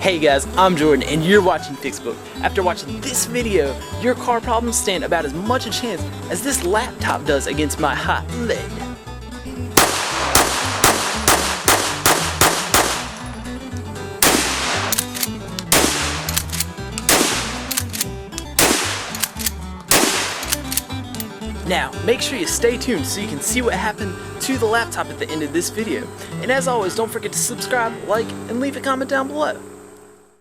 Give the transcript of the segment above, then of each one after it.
Hey guys, I'm Jordan and you're watching Fixbook. After watching this video, your car problems stand about as much a chance as this laptop does against my hot lead. Now, make sure you stay tuned so you can see what happened to the laptop at the end of this video. And as always, don't forget to subscribe, like, and leave a comment down below.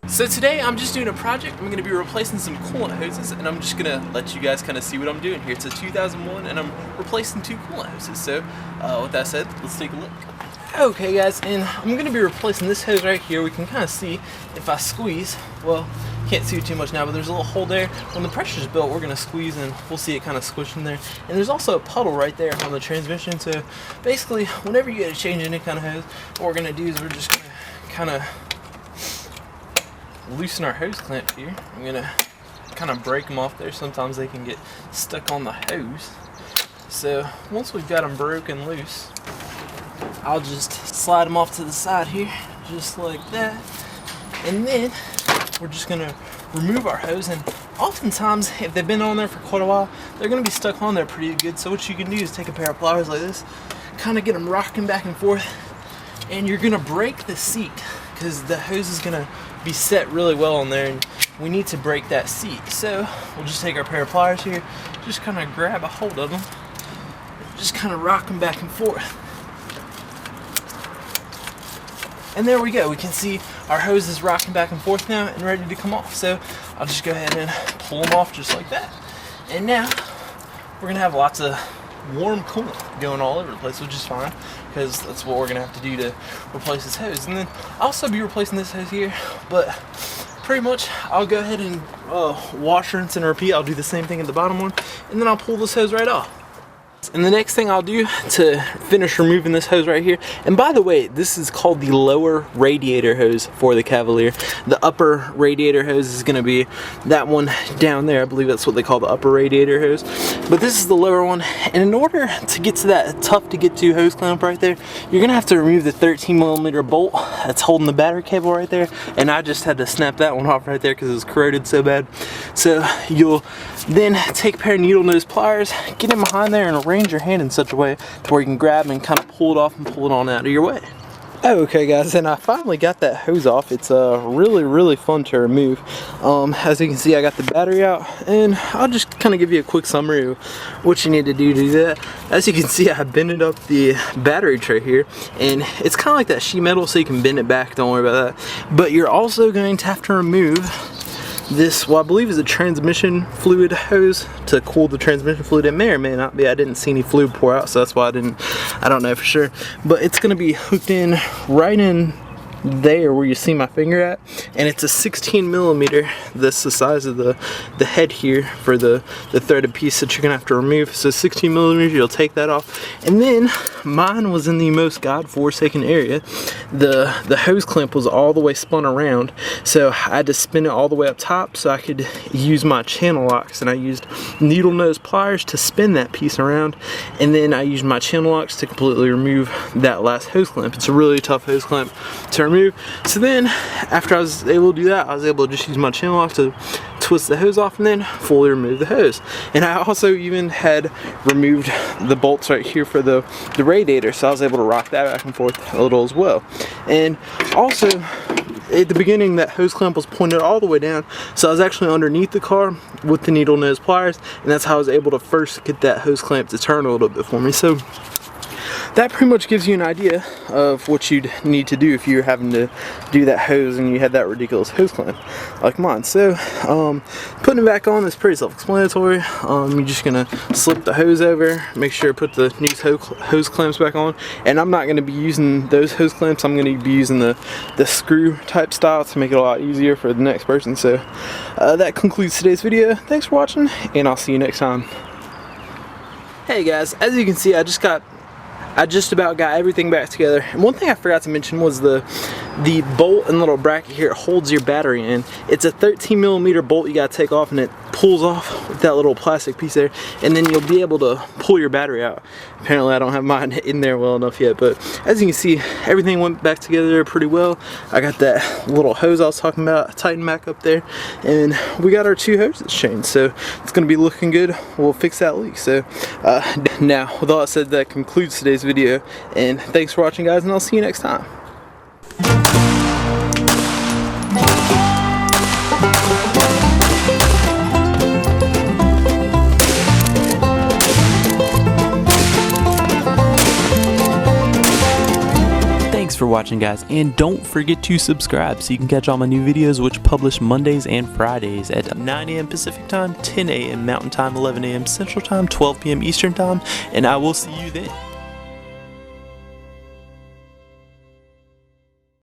So today I'm just doing a project. I'm going to be replacing some coolant hoses, and I'm just going to let you guys kind of see what I'm doing here. It's a 2001 and I'm replacing 2 coolant hoses. So with that said, let's take a look. Okay guys, and I'm going to be replacing this hose right here. We can kind of see if I squeeze, well, can't see it too much now, but there's a little hole there. When the pressure's built, we're going to squeeze and we'll see it kind of squish in there. And there's also a puddle right there on the transmission. So basically, whenever you get to change any kind of hose, what we're going to do is we're just going to kind of loosen our hose clamps here. I'm going to kind of break them off there. Sometimes they can get stuck on the hose. So once we've got them broken loose, I'll just slide them off to the side here, just like that. And then we're just going to remove our hose. And oftentimes, if they've been on there for quite a while, they're going to be stuck on there pretty good. So what you can do is take a pair of pliers like this, kind of get them rocking back and forth, and you're going to break the seat because the hose is going to be set really well on there, and we need to break that seat. So we'll just take our pair of pliers here, just kind of grab a hold of them, just kind of rock them back and forth. And there we go. We can see our hose is rocking back and forth now and ready to come off. So I'll just go ahead and pull them off just like that. And now we're going to have lots of warm coolant going all over the place, which is fine because that's what we're going to have to do to replace this hose. And then I'll also be replacing this hose here, but pretty much I'll go ahead and wash, rinse, and repeat. I'll do the same thing at the bottom one, and then I'll pull this hose right off. And the next thing I'll do to finish removing this hose right here, and by the way, this is called the lower radiator hose for the Cavalier. The upper radiator hose is going to be that one down there. I believe that's what they call the upper radiator hose. But this is the lower one. And in order to get to that tough to get to hose clamp right there, you're going to have to remove the 13mm bolt that's holding the battery cable right there. And I just had to snap that one off right there because it was corroded so bad. So you'll then take a pair of needle nose pliers, get in behind there, and arrange your hand in such a way to where you can grab and kind of pull it off and pull it on out of your way. Okay guys, and I finally got that hose off. It's really fun to remove. As you can see, I got the battery out, and I'll just kind of give you a quick summary of what you need to do that. As you can see, I bended up the battery tray here, and it's kind of like that sheet metal, so you can bend it back. Don't worry about that. But you're also going to have to remove this, what I believe is a transmission fluid hose to cool the transmission fluid. It may or may not be. I didn't see any fluid pour out, so that's why I don't know for sure. But it's going to be hooked in right in there where you see my finger at, and it's a 16mm. That's the size of the head here for the threaded piece that you're gonna have to remove. So 16mm, you'll take that off. And then mine was in the most god-forsaken area. The hose clamp was all the way spun around, so I had to spin it all the way up top so I could use my channel locks, and I used needle nose pliers to spin that piece around, and then I used my channel locks to completely remove that last hose clamp. It's a really tough hose clamp to remove. So then after I was able to do that, I was able to just use my channel lock to twist the hose off and then fully remove the hose. And I also even had removed the bolts right here for the radiator, so I was able to rock that back and forth a little as well. And also at the beginning, that hose clamp was pointed all the way down, so I was actually underneath the car with the needle nose pliers, and that's how I was able to first get that hose clamp to turn a little bit for me. So that pretty much gives you an idea of what you'd need to do if you're having to do that hose and you had that ridiculous hose clamp like mine. So putting it back on is pretty self-explanatory. You're just gonna slip the hose over, make sure to put the new hose clamps back on, and I'm not gonna be using those hose clamps. I'm gonna be using the screw type style to make it a lot easier for the next person. So that concludes today's video. Thanks for watching, and I'll see you next time. Hey guys, as you can see, I just about got everything back together. And one thing I forgot to mention was the the bolt and little bracket here holds your battery in. It's a 13mm bolt you gotta take off, and it pulls off with that little plastic piece there, and then you'll be able to pull your battery out. Apparently I don't have mine in there well enough yet, but as you can see, everything went back together pretty well. I got that little hose I was talking about tightened back up there, and we got our 2 hoses changed, so it's gonna be looking good. We'll fix that leak. So now, with all that said, that concludes today's video, and thanks for watching, guys, and I'll see you next time. Thanks for watching, guys, and don't forget to subscribe so you can catch all my new videos, which publish Mondays and Fridays at 9 a.m. Pacific Time, 10 a.m. Mountain Time, 11 a.m. Central Time, 12 p.m. Eastern Time, and I will see you then.